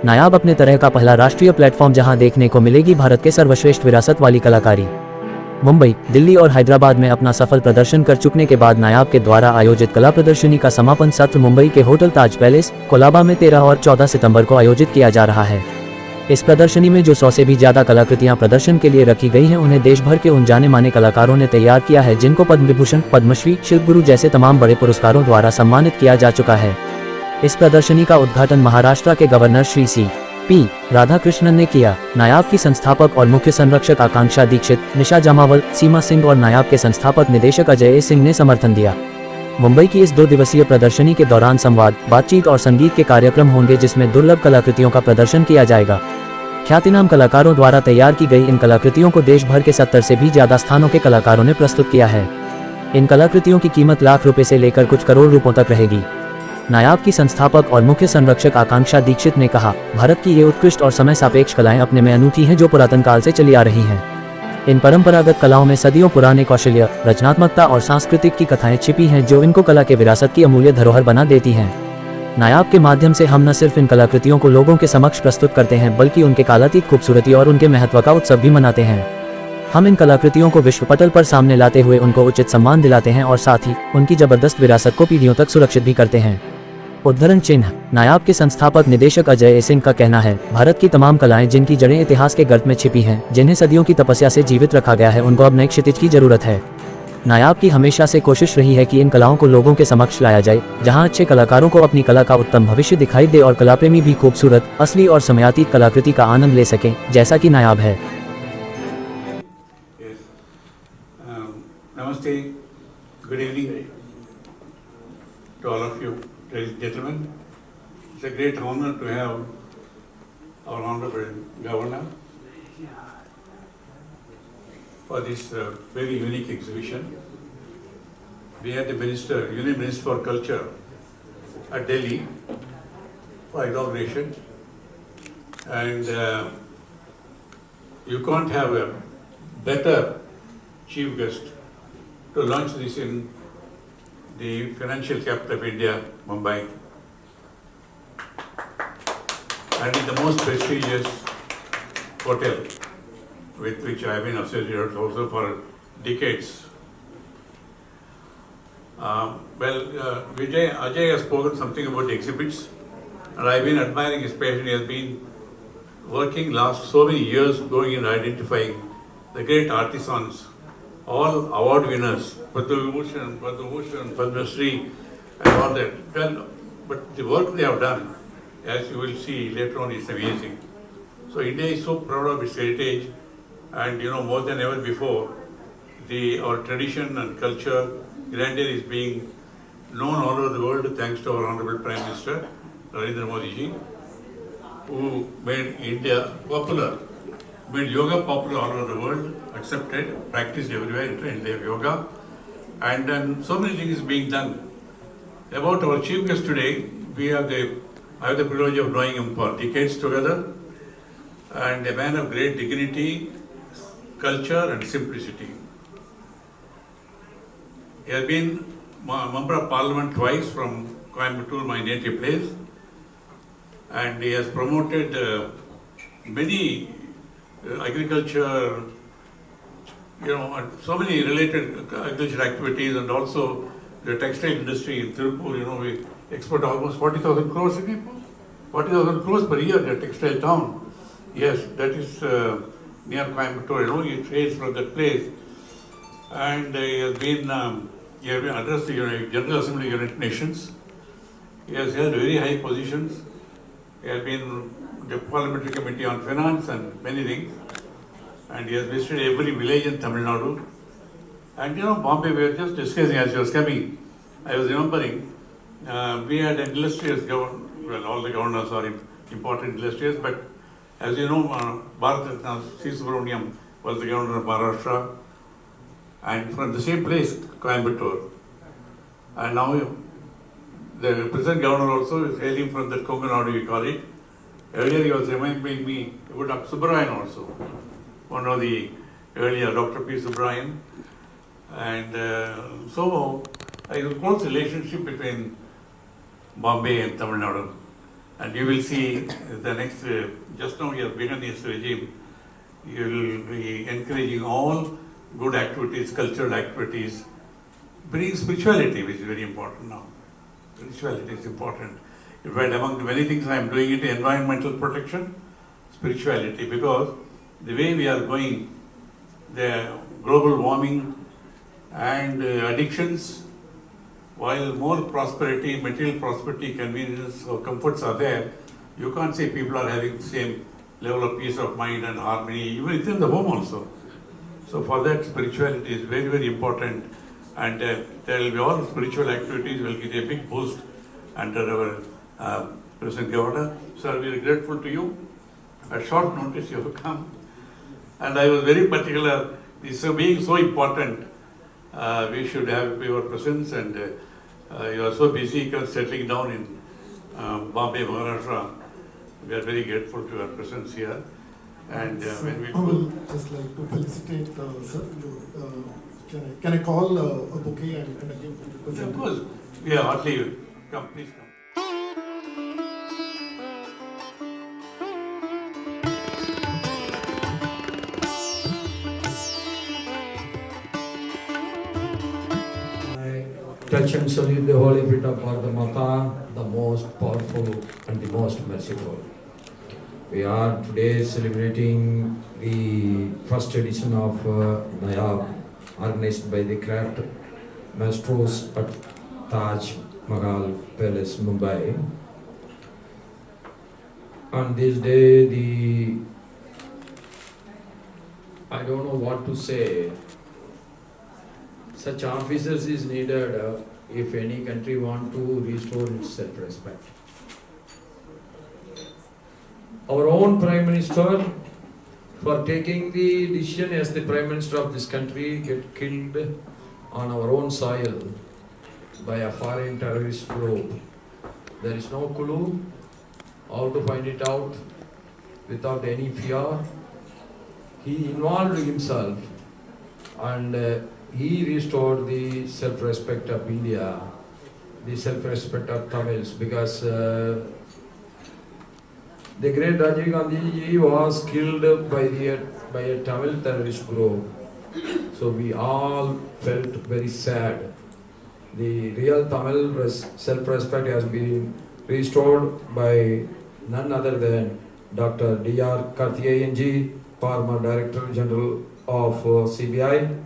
नायाब अपने तरह का पहला राष्ट्रीय प्लेटफॉर्म जहां देखने को मिलेगी भारत के सर्वश्रेष्ठ विरासत वाली कलाकारी। मुंबई, दिल्ली और हैदराबाद में अपना सफल प्रदर्शन कर चुकने के बाद नायाब के द्वारा आयोजित कला प्रदर्शनी का समापन सत्र मुंबई के होटल ताज पैलेस, कोलाबा में 13 और 14 सितंबर को आयोजित किया जा रहा है। इस प्रदर्शनी में जो 100 से भी ज्यादा कलाकृतियां प्रदर्शन के लिए रखी गई हैं, उन्हें देश भर के उन जाने माने कलाकारों ने तैयार किया है जिनको पद्म विभूषण, पद्मश्री, शिल्पगुरु जैसे तमाम बड़े पुरस्कारों द्वारा सम्मानित किया जा चुका है। इस प्रदर्शनी का उद्घाटन महाराष्ट्र के गवर्नर श्री C.P. राधाकृष्णन ने किया। नायाब की संस्थापक और मुख्य संरक्षक आकांक्षा दीक्षित, निशा जामावल, सीमा सिंह और नायाब के संस्थापक निदेशक अजय सिंह ने समर्थन दिया। मुंबई की इस 2 दिवसीय प्रदर्शनी के दौरान संवाद, बातचीत और संगीत के कार्यक्रम होंगे जिसमें दुर्लभ कलाकृतियों का प्रदर्शन किया जाएगा। ख्यातिनाम कलाकारों द्वारा तैयार की गई इन कलाकृतियों को देश भर के 70 से भी ज्यादा स्थानों के कलाकारों ने प्रस्तुत किया है। इन कलाकृतियों की कीमत लाख रुपए से लेकर कुछ करोड़ रुपयों तक रहेगी। नायाब की संस्थापक और मुख्य संरक्षक आकांक्षा दीक्षित ने कहा, भारत की ये उत्कृष्ट और समय सापेक्ष कलाएं अपने में अनूठी हैं जो पुरातन काल से चली आ रही हैं। इन परंपरागत कलाओं में सदियों पुराने कौशल्य, रचनात्मकता और सांस्कृतिक की कथाएं छिपी हैं जो इनको कला के विरासत की अमूल्य धरोहर बना देती हैं। नायाब के माध्यम से हम न सिर्फ इन कलाकृतियों को लोगों के समक्ष प्रस्तुत करते हैं बल्कि उनके कालातीत खूबसूरती और उनके महत्व का उत्सव भी मनाते हैं। हम इन कलाकृतियों को विश्व पटल पर सामने लाते हुए उनको उचित सम्मान दिलाते हैं और साथ ही उनकी जबरदस्त विरासत को पीढ़ियों तक सुरक्षित भी करते हैं। उद्धरण चिन्ह। नायाब के संस्थापक निदेशक अजय सिंह का कहना है, भारत की तमाम कलाएं जिनकी जड़ें इतिहास के गर्त में छिपी हैं, जिन्हें सदियों की तपस्या से जीवित रखा गया है, उनको अब नए क्षितिज की जरूरत है। नायाब की हमेशा से कोशिश रही है कि इन कलाओं को लोगों के समक्ष लाया जाए, जहां अच्छे कलाकारों को अपनी कला का उत्तम भविष्य दिखाई दे और कलाप्रेमी भी खूबसूरत, असली और समयातीत कलाकृति का आनंद ले सकें, जैसा कि नायाब है। नमस्ते, good evening to all of you, ladies and gentlemen. It's a great honor to have our Honorable Governor for this very unique exhibition. We had the Minister, Union Minister for Culture at Delhi for inauguration, and you can't have a better chief guest to launch this in the financial capital of India, Mumbai, and in the most prestigious hotel with which I have been associated also for decades. Ajay has spoken something about the exhibits, and I have been admiring his passion. He has been working last so many years going in identifying the great artisans, all award winners, Padma Vibhushan, Padma Shri, and all that. Well, but the work they have done, as you will see later on, is amazing. So India is so proud of its heritage, and more than ever before, our tradition and culture, grandeur is being known all over the world thanks to our Honorable Prime Minister, Narendra Modi ji, who made India popular. Made yoga popular all over the world, accepted, practiced everywhere, trained their yoga, and then so many things being done. About our chief guest today, I have the privilege of knowing him for decades together, and a man of great dignity, culture and simplicity. He has been a member of parliament twice from Coimbatore, my native place, and he has promoted many agriculture, and so many related agriculture activities, and also the textile industry in Tirupur. We export almost 40,000 crores, 40,000 crores per year, the textile town. Yes, that is near Coimbatore. He trades from that place, and he has been addressed the General Assembly of the United Nations. He has held very high positions. He has been the Parliamentary Committee on Finance and many things, and he has visited every village in Tamil Nadu. And Bombay, we were just discussing as he was coming, I was remembering, we had an illustrious governor, well, all the governors are important illustrious, but as you know, Bharat Ratna C. Subramaniam was the governor of Maharashtra, and from the same place, Coimbatore. And now the present governor also is hailing from the Konkanadu, we call it. Earlier he was reminding me about Dr. Subbarayan also, one of the earlier Dr. P. Subbarayan. And so a close relationship between Bombay and Tamil Nadu. And you will see the next, just now you have begun this regime, you will be encouraging all good activities, cultural activities, bring spirituality, which is very important now. Spirituality is important. In fact, among the many things I am doing it, environmental protection, spirituality, because the way we are going, the global warming and addictions, while more prosperity, material prosperity, convenience or comforts are there, you can't say people are having the same level of peace of mind and harmony, even within the home also. So for that, spirituality is very, very important, and there will be all spiritual activities will get a big boost under our President Gowda. Sir, we are grateful to you. At short notice you have come, and I was very particular, this being so important, we should have your presence, and you are so busy settling down in Bombay, Maharashtra. We are very grateful to your presence here. And when we I would just like to felicitate sir. Can I call a bouquet and give to the president? of course, we are hardly come, please come. I touch and salute the holy feet of Bharata Mata, the most powerful and the most merciful. We are today celebrating the first edition of Nayab, organized by the Craft Masters at Taj Mahal Palace, Mumbai. On this day, I don't know what to say. Such officers is needed if any country want to restore its self-respect. Our own Prime Minister, for taking the decision as the Prime Minister of this country, get killed on our own soil by a foreign terrorist group. There is no clue how to find it out without any fear. He involved himself and he restored the self-respect of India, the self-respect of Tamils, because the great Rajiv Gandhi was killed by a Tamil terrorist group. So we all felt very sad. The real Tamil self-respect has been restored by none other than Dr. D.R. Karthikeyan, former Director General of CBI,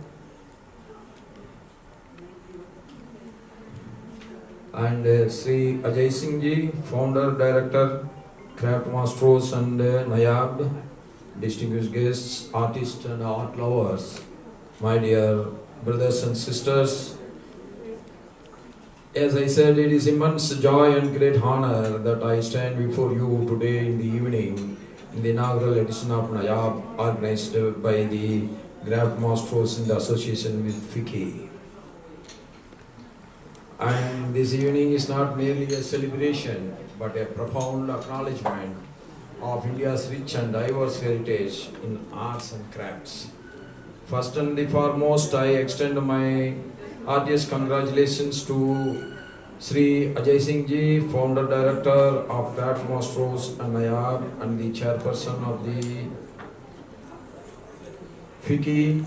and Sri Ajay Singh Ji, Founder Director, Craft Masters and Nayab, distinguished guests, artists and art lovers, my dear brothers and sisters. As I said, it is immense joy and great honor that I stand before you today in the evening in the inaugural edition of Nayab, organized by the Craft Masters in the association with FICCI. And this evening is not merely a celebration, but a profound acknowledgement of India's rich and diverse heritage in arts and crafts. First and the foremost, I extend my heartiest congratulations to Sri Ajay Singh Ji, Founder Director of Craft Masters and Nayab, and the Chairperson of the FICCI,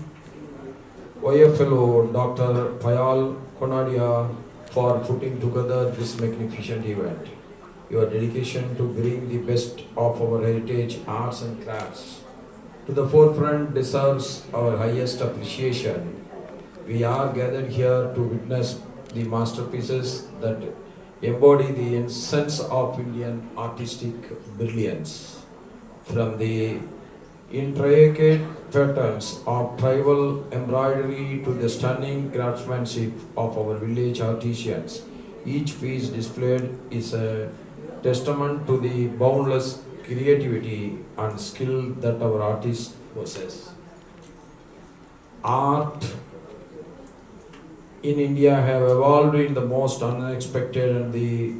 YFLO, Dr. Payal Konadia, for putting together this magnificent event. Your dedication to bring the best of our heritage, arts and crafts to the forefront deserves our highest appreciation. We are gathered here to witness the masterpieces that embody the essence of Indian artistic brilliance. From the intricate patterns of tribal embroidery to the stunning craftsmanship of our village artisans, each piece displayed is a testament to the boundless creativity and skill that our artists possess. Art in India have evolved in the most unexpected and the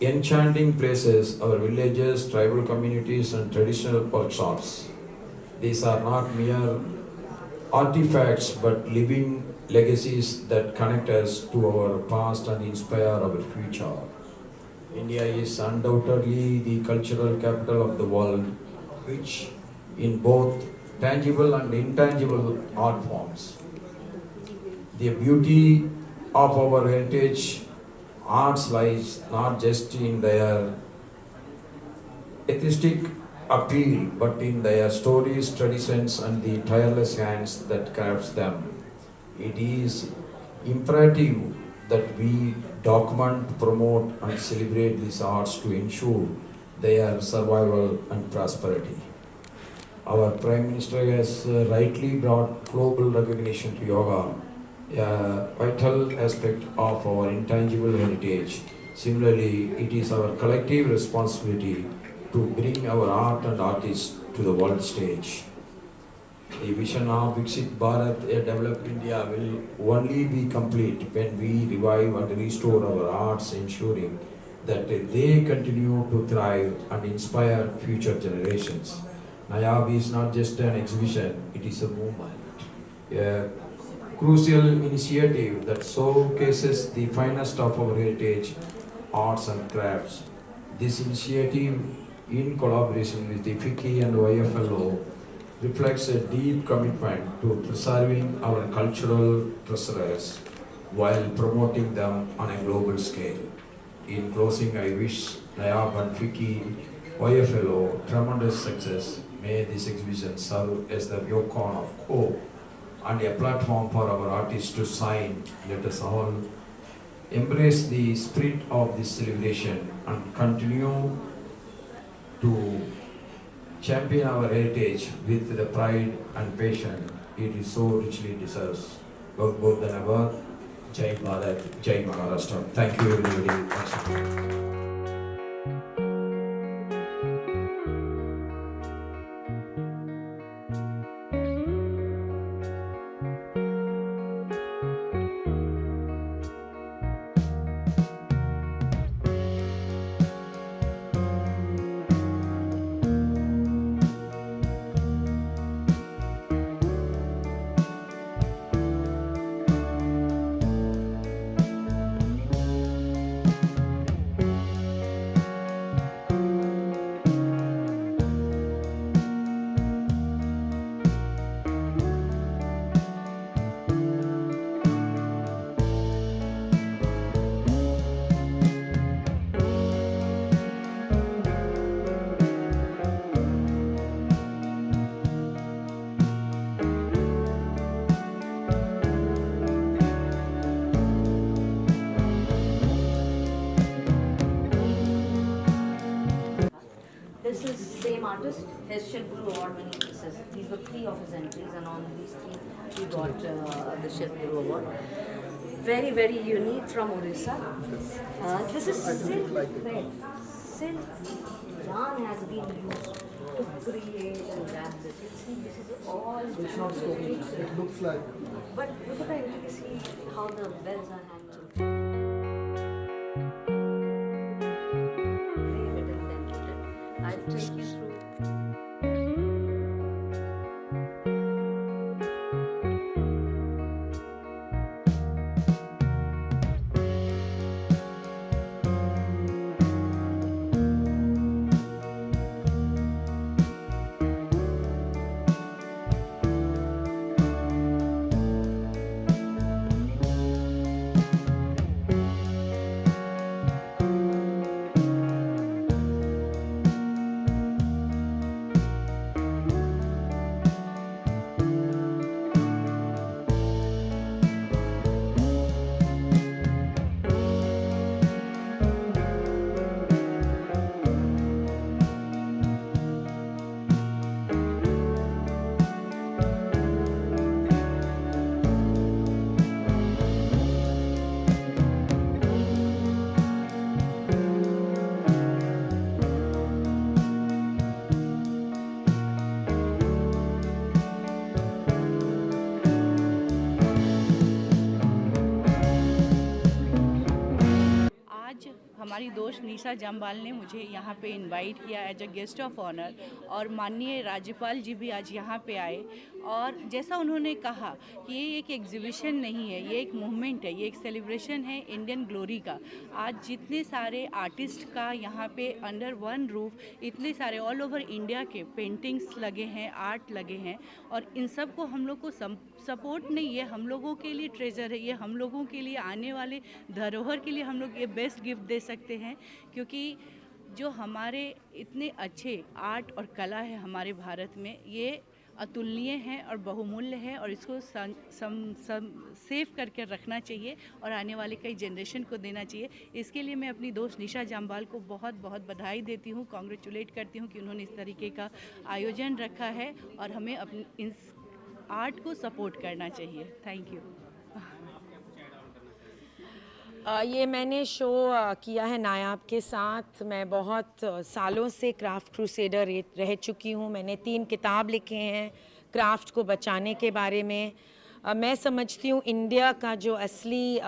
enchanting places, our villages, tribal communities and traditional workshops. These are not mere artifacts but living legacies that connect us to our past and inspire our future. India is undoubtedly the cultural capital of the world, rich in both tangible and intangible art forms. The beauty of our heritage arts lies not just in their aesthetic appeal, but in their stories, traditions, and the tireless hands that crafts them. It is imperative that we document, promote, and celebrate these arts to ensure their survival and prosperity. Our Prime Minister has rightly brought global recognition to yoga, a vital aspect of our intangible heritage. Similarly, it is our collective responsibility to bring our art and artists to the world stage. The vision of Viksit Bharat, a developed India, will only be complete when we revive and restore our arts, ensuring that they continue to thrive and inspire future generations. Nayab is not just an exhibition, it is a movement, a crucial initiative that showcases the finest of our heritage, arts and crafts. This initiative, in collaboration with the FICCI and YFLO, reflects a deep commitment to preserving our cultural treasures while promoting them on a global scale. In closing, I wish Nayab and FICCI YFLO tremendous success. May this exhibition serve as the beacon of hope and a platform for our artists to shine. Let us all embrace the spirit of this celebration and continue to champion our heritage with the pride and passion it is so richly deserves. Bahut bahut dhanyawad. Jai Bharat, Jai Maharashtra. Thank you everybody. This is same artist, his Shilpuru Award winning pieces. These were 3 of his entries, and on these 3 he got the Shilpuru Award. Very, very unique from Odisha. This is silk thread. Silk yarn has been used to create and wrap this. You see, this is all. It's not so, it looks like. But look at the intricacy, how the bells are handled. I'll take you through. हमारी दोस्त निशा जम्बाल ने मुझे यहाँ पे invite किया as a guest of honour, और माननीय राज्यपाल जी भी आज यहाँ पे आए। और जैसा उन्होंने कहा कि ये एक एग्जीबिशन नहीं है, ये एक मूवमेंट है, ये एक सेलिब्रेशन है इंडियन ग्लोरी का। आज जितने सारे आर्टिस्ट का यहाँ पे अंडर वन रूफ इतने सारे ऑल ओवर इंडिया के पेंटिंग्स लगे हैं, आर्ट लगे हैं, और इन सब को हम लोग को सपोर्ट नहीं, ये हम लोगों के लिए ट्रेजर है, ये हम लोगों के लिए आने वाले धरोहर के लिए हम लोग ये बेस्ट गिफ्ट दे सकते हैं। क्योंकि जो हमारे इतने अच्छे आर्ट और कला है हमारे भारत में, ये अतुलनीय है और बहुमूल्य है, और इसको सेव करके रखना चाहिए और आने वाले कई जनरेशन को देना चाहिए। इसके लिए मैं अपनी दोस्त निशा जम्बाल को बहुत बहुत बधाई देती हूँ, कॉन्ग्रेचुलेट करती हूँ कि उन्होंने इस तरीके का आयोजन रखा है, और हमें अपनी इस आर्ट को सपोर्ट करना चाहिए। Thank you. ये मैंने शो किया है नायाब के साथ। मैं बहुत सालों से क्राफ्ट क्रूसेडर रह चुकी हूँ। मैंने 3 किताब लिखे हैं क्राफ्ट को बचाने के बारे में। मैं समझती हूँ इंडिया का जो असली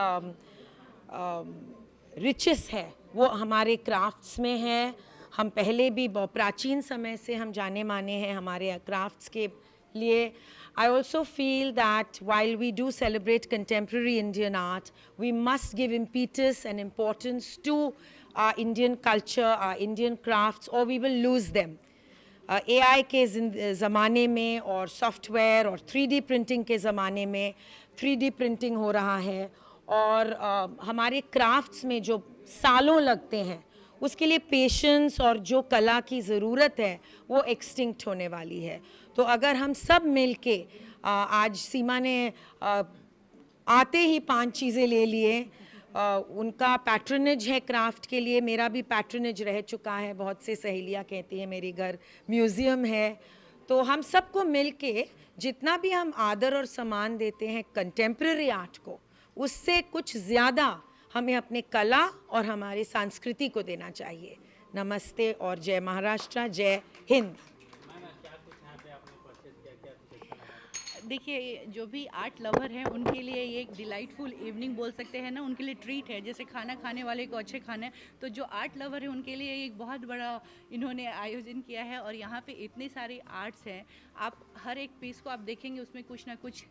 रिचेस है वो हमारे क्राफ्ट्स में है। हम पहले भी प्राचीन समय से हम जाने माने हैं हमारे क्राफ्ट्स के लिए। I also feel that while we do celebrate contemporary Indian art, we must give impetus and importance to our Indian culture, our Indian crafts, or we will lose them. AI के ज़माने में और software और 3D printing के ज़माने में 3D printing हो रहा है, और हमारे क्राफ्ट्स में जो सालों लगते हैं उसके लिए पेशेंस और जो कला की ज़रूरत है वो एक्सटिंक्ट होने वाली है। तो अगर हम सब मिलके आज सीमा ने आते ही 5 चीज़ें ले लिए। उनका पैट्रनेज है क्राफ्ट के लिए, मेरा भी पैट्रनेज रह चुका है। बहुत से सहेलियाँ कहती हैं मेरे घर म्यूज़ियम है। तो हम सबको मिलके जितना भी हम आदर और सम्मान देते हैं कंटेम्प्रेरी आर्ट को, उससे कुछ ज़्यादा हमें अपने कला और हमारी संस्कृति को देना चाहिए। नमस्ते और जय महाराष्ट्र, जय हिंद। देखिए, जो भी आर्ट लवर हैं उनके लिए ये एक डिलाइटफुल इवनिंग बोल सकते हैं ना, उनके लिए ट्रीट है। जैसे खाना खाने वाले को अच्छे खाना है, तो जो आर्ट लवर है उनके लिए एक बहुत बड़ा इन्होंने आयोजन किया है। और यहाँ पे इतने सारे आर्ट्स हैं, आप हर एक पीस को आप देखेंगे उसमें कुछ ना कुछ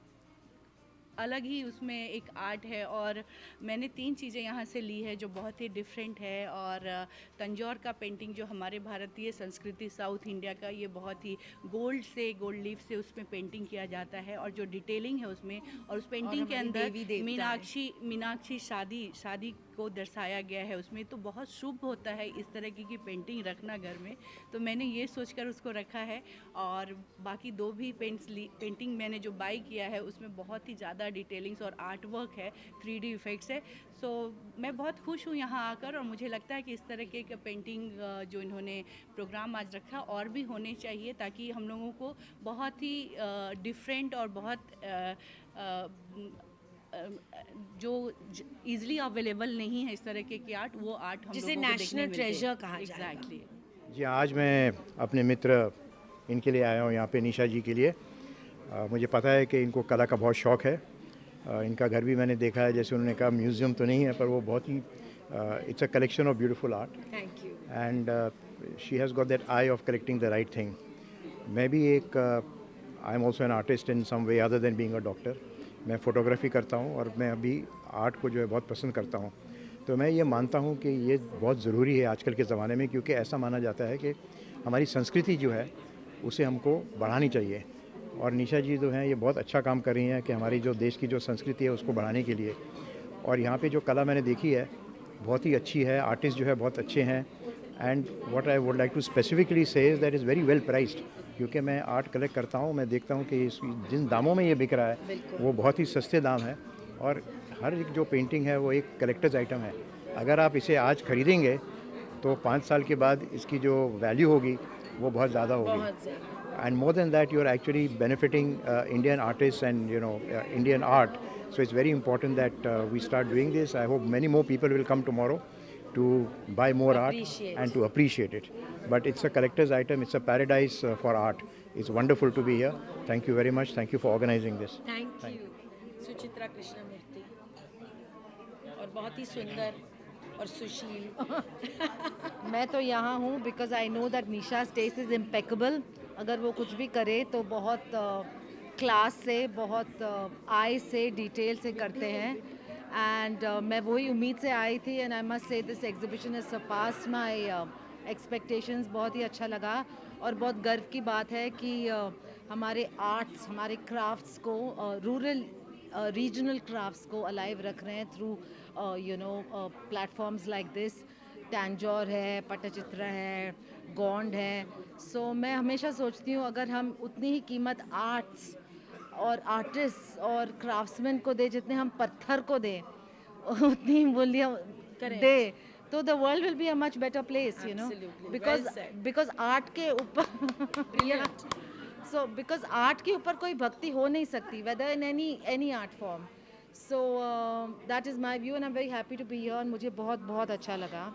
अलग ही उसमें एक आर्ट है। और मैंने 3 चीज़ें यहाँ से ली है जो बहुत ही डिफरेंट है। और तंजौर का पेंटिंग जो हमारे भारतीय संस्कृति साउथ इंडिया का, ये बहुत ही गोल्ड लीफ से उसमें पेंटिंग किया जाता है, और जो डिटेलिंग है उसमें, और उस पेंटिंग के अंदर मीनाक्षी शादी को दर्शाया गया है उसमें। तो बहुत शुभ होता है इस तरह की पेंटिंग रखना घर में, तो मैंने ये सोचकर उसको रखा है। और बाकी 2 भी पेंटिंग मैंने जो बाई किया है उसमें बहुत ही ज़्यादा डिटेलिंग्स और आर्ट वर्क है, 3D इफ़ेक्ट्स है। सो मैं बहुत खुश हूँ यहाँ आकर, और मुझे लगता है कि इस तरह के पेंटिंग जो इन्होंने प्रोग्राम आज रखा और भी होने चाहिए, ताकि हम लोगों को बहुत ही डिफरेंट और बहुत जो इजीली अवेलेबल नहीं है इस तरह के आर्ट, वो आर्ट हम जिसे लोगों को देखने नेशनल मिलते हैं। ट्रेजर कहा जाएगा। एग्जैक्टली। जी, आज मैं अपने मित्र इनके लिए आया हूँ यहाँ पे, निशा जी के लिए। मुझे पता है कि इनको कला का बहुत शौक़ है। इनका घर भी मैंने देखा है, जैसे उन्होंने कहा म्यूज़ियम तो नहीं है, पर वो बहुत ही it's a collection of beautiful art. Thank you. And she has got that eye of collecting the right thing. मैं भी एक I am also an artist in some way other than being a doctor. मैं photography करता हूँ और मैं अभी art को जो है बहुत पसंद करता हूँ। तो मैं ये मानता हूँ कि ये बहुत ज़रूरी है आजकल के ज़माने में, क्योंकि ऐसा माना जाता है कि हमारी संस्कृति जो है उसे हमको बढ़ानी चाहिए। और निशा जी जो हैं ये बहुत अच्छा काम कर रही हैं कि हमारी जो देश की जो संस्कृति है उसको बढ़ाने के लिए। और यहाँ पे जो कला मैंने देखी है बहुत ही अच्छी है, आर्टिस्ट जो है बहुत अच्छे हैं। And what I would like to specifically say is that is very well priced, क्योंकि मैं आर्ट कलेक्ट करता हूँ, मैं देखता हूँ कि जिन दामों में ये बिक रहा है वो बहुत ही सस्ते दाम है। और हर एक जो पेंटिंग है वो एक कलेक्टर्स आइटम है। अगर आप इसे आज ख़रीदेंगे तो 5 साल के बाद इसकी जो वैल्यू होगी वो बहुत ज़्यादा होगी। And more than that, you are actually benefiting Indian artists and Indian art. So it's very important that we start doing this. I hope many more people will come tomorrow to buy more art and to appreciate it. But it's a collector's item. It's a paradise for art. It's wonderful to be here. Thank you very much. Thank you for organizing this. Thank you Suchitra Krishnamurthy. और बहुत ही सुंदर और सुशील। मैं तो यहाँ हूँ because I know that Nisha's taste is impeccable. अगर वो कुछ भी करे तो बहुत क्लास से, बहुत आई से, डिटेल से करते हैं। एंड मैं वही उम्मीद से आई थी and I must say this exhibition is surpassed my expectations. बहुत ही अच्छा लगा और बहुत गर्व की बात है कि हमारे आर्ट्स, हमारे क्राफ्ट्स को, रूरल रीजनल क्राफ्ट्स को अलाइव रख रहे हैं थ्रू प्लेटफॉर्म्स लाइक दिस। टैंजौर है, पट्टचित्र है, गोंड है। सो मैं हमेशा सोचती हूँ अगर हम उतनी ही कीमत आर्ट्स और आर्टिस्ट और क्राफ्ट्समैन को दे जितने हम पत्थर को दें, उतनी ही मूल्य दे, तो the world will be a much better place, you know, because art के ऊपर सो बिकॉज आर्ट के ऊपर कोई भक्ति हो नहीं सकती, whether in any art form. So that is my view and I am very happy to be here. मुझे बहुत बहुत अच्छा लगा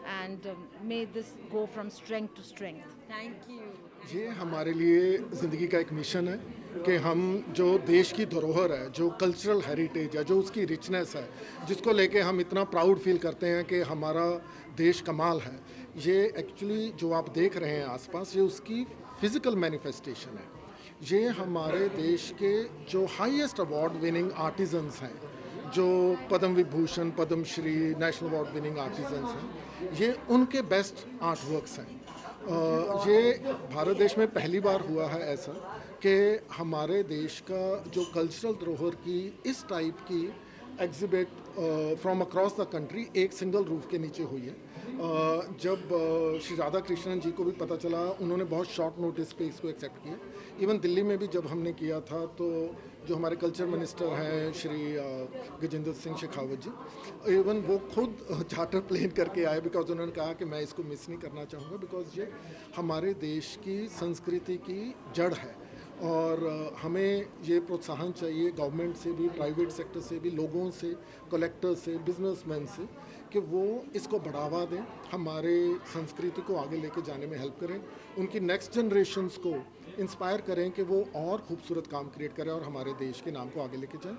and may this go from strength to strength. Thank you. ये हमारे लिए ज़िंदगी का एक मिशन है कि हम जो देश की धरोहर है, जो कल्चरल हेरिटेज है, जो उसकी रिचनेस है, जिसको लेके हम इतना प्राउड फील करते हैं कि हमारा देश कमाल है, ये एक्चुअली जो आप देख रहे हैं आसपास, ये उसकी फिज़िकल मैनिफेस्टेशन है। ये हमारे देश के जो हाईएस्ट अवार्ड विनिंग आर्टिजन्स हैं, जो Padma Vibhushan, Padma Shri, national award winning artisans हैं, ये उनके बेस्ट आर्ट वर्क्स हैं। ये भारत देश में पहली बार हुआ है ऐसा कि हमारे देश का जो कल्चरल धरोहर की इस टाइप की exhibit from across the country एक सिंगल रूफ के नीचे हुई है। जब श्री राधा कृष्णन जी को भी पता चला, उन्होंने बहुत शॉर्ट नोटिस पे इसको एक्सेप्ट किया। इवन दिल्ली में भी जब हमने किया था तो जो हमारे कल्चर मिनिस्टर हैं श्री गजेंद्र सिंह शेखावत जी, इवन वो खुद चार्टर प्लेन करके आए, बिकॉज उन्होंने कहा कि मैं इसको मिस नहीं करना चाहूँगा, बिकॉज ये हमारे देश की संस्कृति की जड़ है और हमें ये प्रोत्साहन चाहिए गवर्नमेंट से भी, प्राइवेट सेक्टर से भी, लोगों से, कलेक्टर से, बिजनेसमैन से, कि वो इसको बढ़ावा दें, हमारे संस्कृति को आगे लेके जाने में हेल्प करें, उनकी नेक्स्ट जनरेशन्स को इंस्पायर करें कि वो और खूबसूरत काम क्रिएट करें और हमारे देश के नाम को आगे लेके जाएं।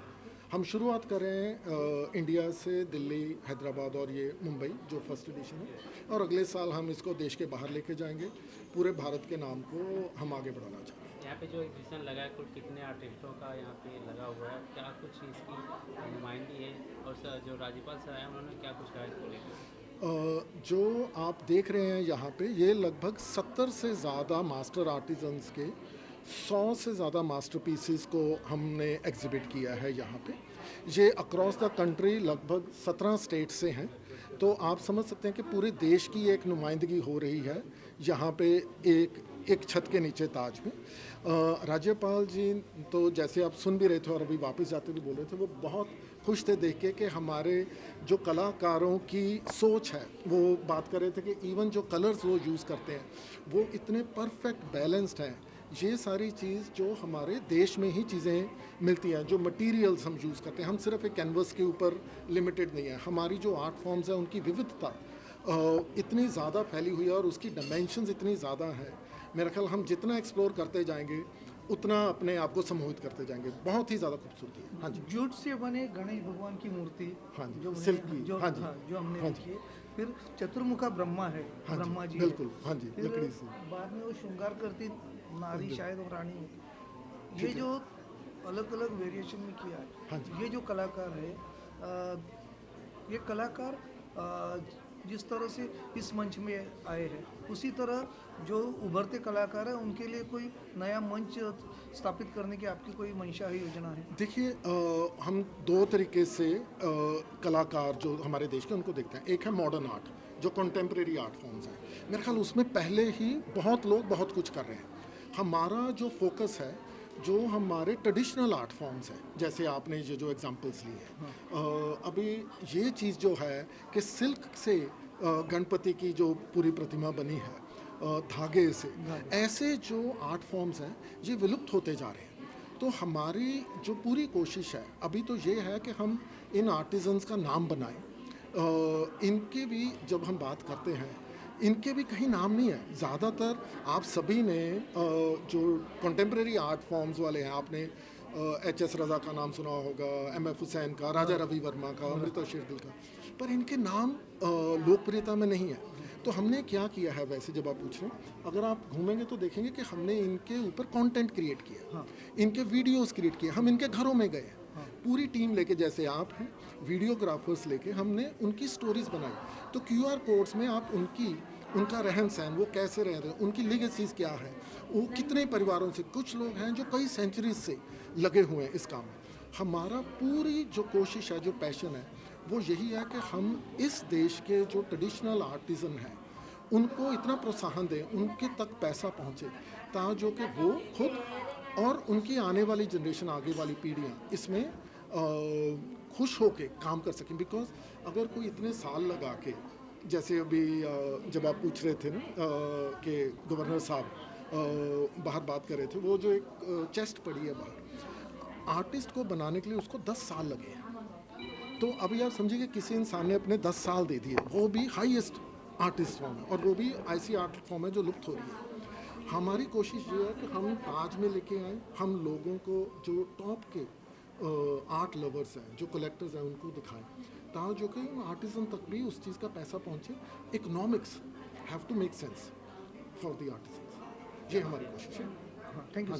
हम शुरुआत करें इंडिया से, दिल्ली, हैदराबाद और ये मुंबई जो फर्स्ट एडिशन है, और अगले साल हम इसको देश के बाहर लेके जाएंगे। पूरे भारत के नाम को हम आगे बढ़ाना चाहते हैं। यहाँ पे जो एग्जीबिशन लगा है, कुल कितने आर्टिस्टों का यहाँ पे लगा हुआ है, क्या कुछ इसकी नुमाइंदगी है, और सर जो राज्यपाल सर आए उन्होंने क्या कुछ कहा इसको लेकर? जो आप देख रहे हैं यहाँ पे, ये लगभग 70 से ज़्यादा मास्टर आर्टिजन्स के 100 से ज़्यादा मास्टरपीसेस को हमने एग्जिबिट किया है यहाँ पे। ये अक्रॉस द कंट्री लगभग 17 स्टेट से हैं, तो आप समझ सकते हैं कि पूरे देश की एक नुमाइंदगी हो रही है यहाँ पे एक छत के नीचे ताज में। राज्यपाल जी तो जैसे आप सुन भी रहे थे और अभी वापस जाते भी बोल रहे थे, वो बहुत खुश थे देख के कि हमारे जो कलाकारों की सोच है, वो बात कर रहे थे कि इवन जो कलर्स वो यूज़ करते हैं वो इतने परफेक्ट बैलेंस्ड हैं। ये सारी चीज़ जो हमारे देश में ही चीज़ें मिलती हैं, जो मटेरियल्स हम यूज़ करते हैं, हम सिर्फ एक कैनवस के ऊपर लिमिटेड नहीं है। हमारी जो आर्ट फॉर्म्स हैं उनकी विविधता इतनी ज़्यादा फैली हुई है और उसकी डायमेंशंस इतनी ज़्यादा है। मेरा ख्याल हम जितना एक्सप्लोर करते जाएंगे उतना अपने आप को सम्मोहित करते जाएंगे। बहुत ही ज़्यादा खूबसूरती है। हाँ जी, जूट से बने गणेश भगवान की मूर्ति, हाँ जी, जो सिल्क की, जो, हाँ जी, जो हमने हाँ देखी है। फिर चतुर्मुखा ब्रह्मा है, हाँ ब्रह्मा जी बिल्कुल, हाँ जी, फिर लकड़ी से। बाद में वो श्रृंगार करती नारी शायद और रानी होती। ये जो अलग अलग वेरिएशन में किया है, हाँ जी, ये जो कलाकार है, ये कलाकार जिस तरह से इस मंच में आए हैं, उसी तरह जो उभरते कलाकार हैं उनके लिए कोई नया मंच स्थापित करने की आपकी कोई मंशा है, योजना है? देखिए, हम दो तरीके से कलाकार जो हमारे देश के उनको देखते हैं। एक है मॉडर्न आर्ट, जो कंटेम्प्रेरी आर्ट फॉर्म्स हैं। मेरे ख्याल उसमें पहले ही बहुत लोग बहुत कुछ कर रहे हैं। हमारा जो फोकस है, जो हमारे ट्रेडिशनल आर्ट फॉर्म्स हैं, जैसे आपने ये जो एग्जांपल्स लिए हैं, अभी ये चीज़ जो है कि सिल्क से गणपति की जो पूरी प्रतिमा बनी है, धागे से, ऐसे जो आर्ट फॉर्म्स हैं ये विलुप्त होते जा रहे हैं। तो हमारी जो पूरी कोशिश है अभी तो ये है कि हम इन आर्टिजन्स का नाम बनाएं। इनके भी जब हम बात करते हैं, इनके भी कहीं नाम नहीं है। ज़्यादातर आप सभी ने जो कंटेम्प्रेरी आर्ट फॉर्म्स वाले हैं, आपने HS रज़ा का नाम सुना होगा, MF हुसैन का, राजा रवि वर्मा का, अमृता शेरगिल का, पर इनके नाम लोकप्रियता में नहीं है। तो हमने क्या किया है, वैसे जब आप पूछ रहे हैं, अगर आप घूमेंगे तो देखेंगे कि हमने इनके ऊपर कंटेंट क्रिएट किया, इनके वीडियोस क्रिएट किए, हम इनके घरों में गए, पूरी टीम लेके, जैसे आप हैं वीडियोग्राफर्स लेके, हमने उनकी स्टोरीज बनाई। तो QR कोड्स में आप उनका रहन सहन, वो कैसे रह रहे हैं, उनकी लीगेसीज क्या है, वो कितने परिवारों से, कुछ लोग हैं जो कई सेंचुरीज से लगे हुए हैं इस काम में। हमारा पूरी जो कोशिश है, जो पैशन है, वो यही है कि हम इस देश के जो ट्रेडिशनल आर्टिज़न हैं उनको इतना प्रोत्साहन दें, उनके तक पैसा पहुँचे, ताकि कि वो खुद और उनकी आने वाली जनरेशन, आगे वाली पीढ़ियाँ इसमें खुश होके काम कर सकें। बिकॉज अगर कोई इतने साल लगा के, जैसे अभी जब आप पूछ रहे थे ना कि गवर्नर साहब बाहर बात कर रहे थे, वो जो एक चेस्ट पड़ी है बाहर, आर्टिस्ट को बनाने के लिए उसको 10 साल लगे हैं। तो अभी आप समझिए कि किसी इंसान ने अपने 10 साल दे दिए, वो भी हाईएस्ट आर्टिस्ट फॉर्म है, और वो भी ऐसी आर्ट फॉर्म है जो लुप्त हो रही है। हमारी कोशिश ये है कि हम ताज में लेके आएँ, हम लोगों को जो टॉप के आर्ट लवर्स हैं, जो कलेक्टर्स हैं, उनको दिखाएं, ताकि जो कि आर्टिज़न तक भी उस चीज़ का पैसा पहुंचे। Economics have to make sense for the artisans, ये हमारी कोशिश है। Thank you.